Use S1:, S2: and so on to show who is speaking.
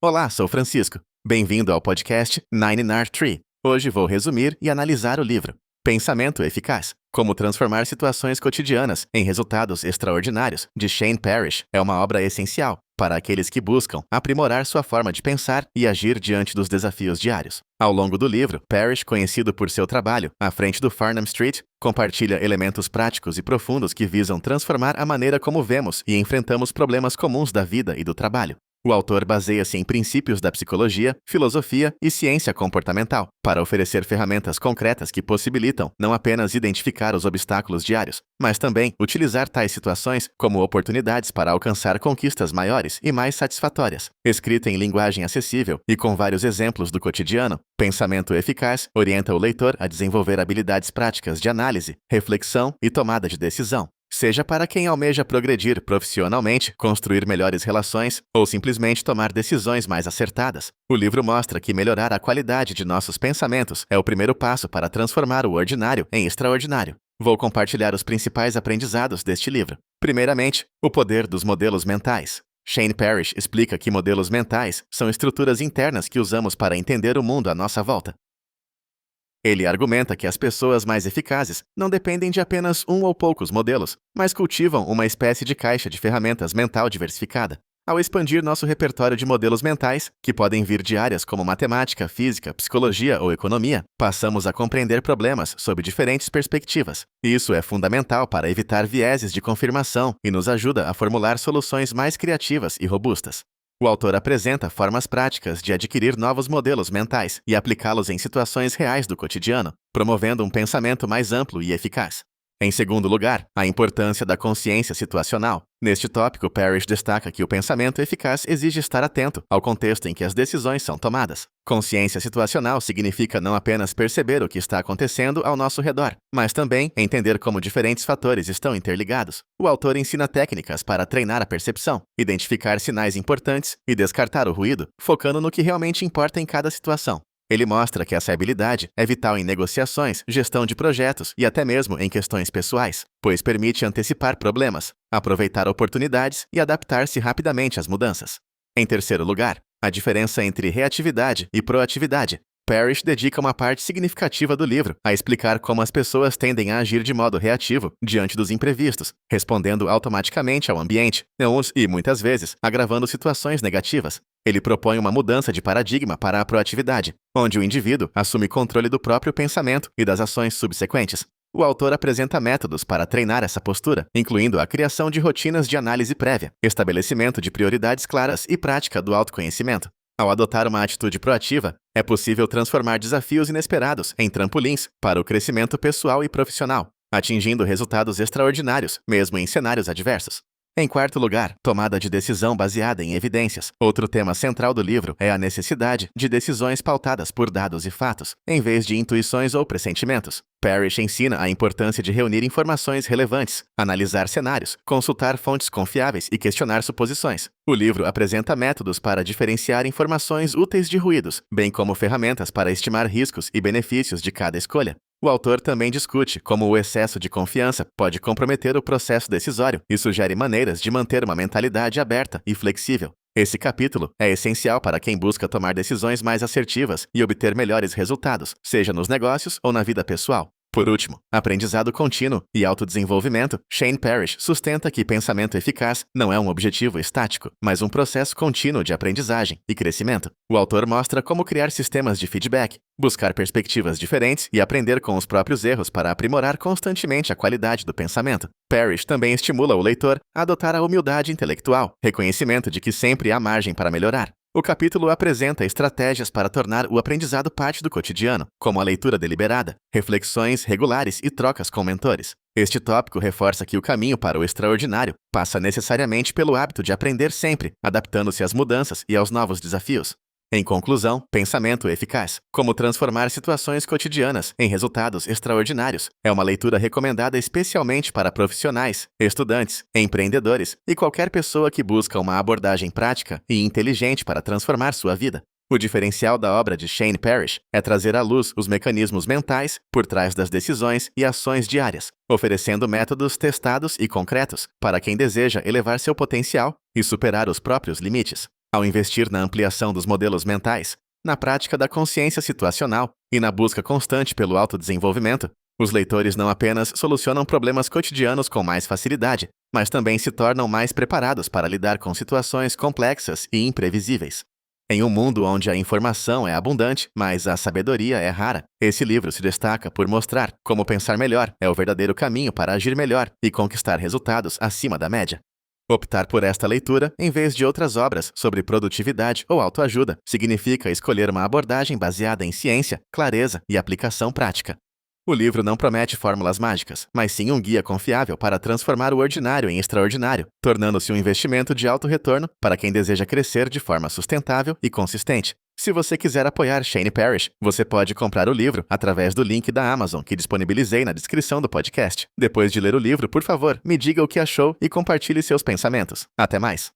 S1: Olá, sou Francisco. Bem-vindo ao podcast Nine Nard Tree. Hoje vou resumir e analisar o livro Pensamento Eficaz: Como Transformar Situações Cotidianas em Resultados Extraordinários, de Shane Parrish. É uma obra essencial para aqueles que buscam aprimorar sua forma de pensar e agir diante dos desafios diários. Ao longo do livro, Parrish, conhecido por seu trabalho à frente do Farnam Street, compartilha elementos práticos e profundos que visam transformar a maneira como vemos e enfrentamos problemas comuns da vida e do trabalho. O autor baseia-se em princípios da psicologia, filosofia e ciência comportamental para oferecer ferramentas concretas que possibilitam não apenas identificar os obstáculos diários, mas também utilizar tais situações como oportunidades para alcançar conquistas maiores e mais satisfatórias. Escrita em linguagem acessível e com vários exemplos do cotidiano, Pensamento Eficaz orienta o leitor a desenvolver habilidades práticas de análise, reflexão e tomada de decisão. Seja para quem almeja progredir profissionalmente, construir melhores relações ou simplesmente tomar decisões mais acertadas, o livro mostra que melhorar a qualidade de nossos pensamentos é o primeiro passo para transformar o ordinário em extraordinário. Vou compartilhar os principais aprendizados deste livro. Primeiramente, o poder dos modelos mentais. Shane Parrish explica que modelos mentais são estruturas internas que usamos para entender o mundo à nossa volta. Ele argumenta que as pessoas mais eficazes não dependem de apenas um ou poucos modelos, mas cultivam uma espécie de caixa de ferramentas mental diversificada. Ao expandir nosso repertório de modelos mentais, que podem vir de áreas como matemática, física, psicologia ou economia, passamos a compreender problemas sob diferentes perspectivas. Isso é fundamental para evitar vieses de confirmação e nos ajuda a formular soluções mais criativas e robustas. O autor apresenta formas práticas de adquirir novos modelos mentais e aplicá-los em situações reais do cotidiano, promovendo um pensamento mais amplo e eficaz. Em segundo lugar, a importância da consciência situacional. Neste tópico, Parrish destaca que o pensamento eficaz exige estar atento ao contexto em que as decisões são tomadas. Consciência situacional significa não apenas perceber o que está acontecendo ao nosso redor, mas também entender como diferentes fatores estão interligados. O autor ensina técnicas para treinar a percepção, identificar sinais importantes e descartar o ruído, focando no que realmente importa em cada situação. Ele mostra que essa habilidade é vital em negociações, gestão de projetos e até mesmo em questões pessoais, pois permite antecipar problemas, aproveitar oportunidades e adaptar-se rapidamente às mudanças. Em terceiro lugar, a diferença entre reatividade e proatividade. Parrish dedica uma parte significativa do livro a explicar como as pessoas tendem a agir de modo reativo diante dos imprevistos, respondendo automaticamente ao ambiente, e muitas vezes agravando situações negativas. Ele propõe uma mudança de paradigma para a proatividade, onde o indivíduo assume controle do próprio pensamento e das ações subsequentes. O autor apresenta métodos para treinar essa postura, incluindo a criação de rotinas de análise prévia, estabelecimento de prioridades claras e prática do autoconhecimento. Ao adotar uma atitude proativa, é possível transformar desafios inesperados em trampolins para o crescimento pessoal e profissional, atingindo resultados extraordinários, mesmo em cenários adversos. Em quarto lugar, tomada de decisão baseada em evidências. Outro tema central do livro é a necessidade de decisões pautadas por dados e fatos, em vez de intuições ou pressentimentos. Parrish ensina a importância de reunir informações relevantes, analisar cenários, consultar fontes confiáveis e questionar suposições. O livro apresenta métodos para diferenciar informações úteis de ruídos, bem como ferramentas para estimar riscos e benefícios de cada escolha. O autor também discute como o excesso de confiança pode comprometer o processo decisório e sugere maneiras de manter uma mentalidade aberta e flexível. Esse capítulo é essencial para quem busca tomar decisões mais assertivas e obter melhores resultados, seja nos negócios ou na vida pessoal. Por último, aprendizado contínuo e autodesenvolvimento. Shane Parrish sustenta que pensamento eficaz não é um objetivo estático, mas um processo contínuo de aprendizagem e crescimento. O autor mostra como criar sistemas de feedback, buscar perspectivas diferentes e aprender com os próprios erros para aprimorar constantemente a qualidade do pensamento. Parrish também estimula o leitor a adotar a humildade intelectual, reconhecimento de que sempre há margem para melhorar. O capítulo apresenta estratégias para tornar o aprendizado parte do cotidiano, como a leitura deliberada, reflexões regulares e trocas com mentores. Este tópico reforça que o caminho para o extraordinário passa necessariamente pelo hábito de aprender sempre, adaptando-se às mudanças e aos novos desafios. Em conclusão, pensamento eficaz: Como transformar situações cotidianas em resultados extraordinários, é uma leitura recomendada especialmente para profissionais, estudantes, empreendedores e qualquer pessoa que busca uma abordagem prática e inteligente para transformar sua vida. O diferencial da obra de Shane Parrish é trazer à luz os mecanismos mentais por trás das decisões e ações diárias, oferecendo métodos testados e concretos para quem deseja elevar seu potencial e superar os próprios limites. Ao investir na ampliação dos modelos mentais, na prática da consciência situacional e na busca constante pelo autodesenvolvimento, os leitores não apenas solucionam problemas cotidianos com mais facilidade, mas também se tornam mais preparados para lidar com situações complexas e imprevisíveis. Em um mundo onde a informação é abundante, mas a sabedoria é rara, esse livro se destaca por mostrar como pensar melhor é o verdadeiro caminho para agir melhor e conquistar resultados acima da média. Optar por esta leitura, em vez de outras obras sobre produtividade ou autoajuda, significa escolher uma abordagem baseada em ciência, clareza e aplicação prática. O livro não promete fórmulas mágicas, mas sim um guia confiável para transformar o ordinário em extraordinário, tornando-se um investimento de alto retorno para quem deseja crescer de forma sustentável e consistente. Se você quiser apoiar Shane Parrish, você pode comprar o livro através do link da Amazon que disponibilizei na descrição do podcast. Depois de ler o livro, por favor, me diga o que achou e compartilhe seus pensamentos. Até mais!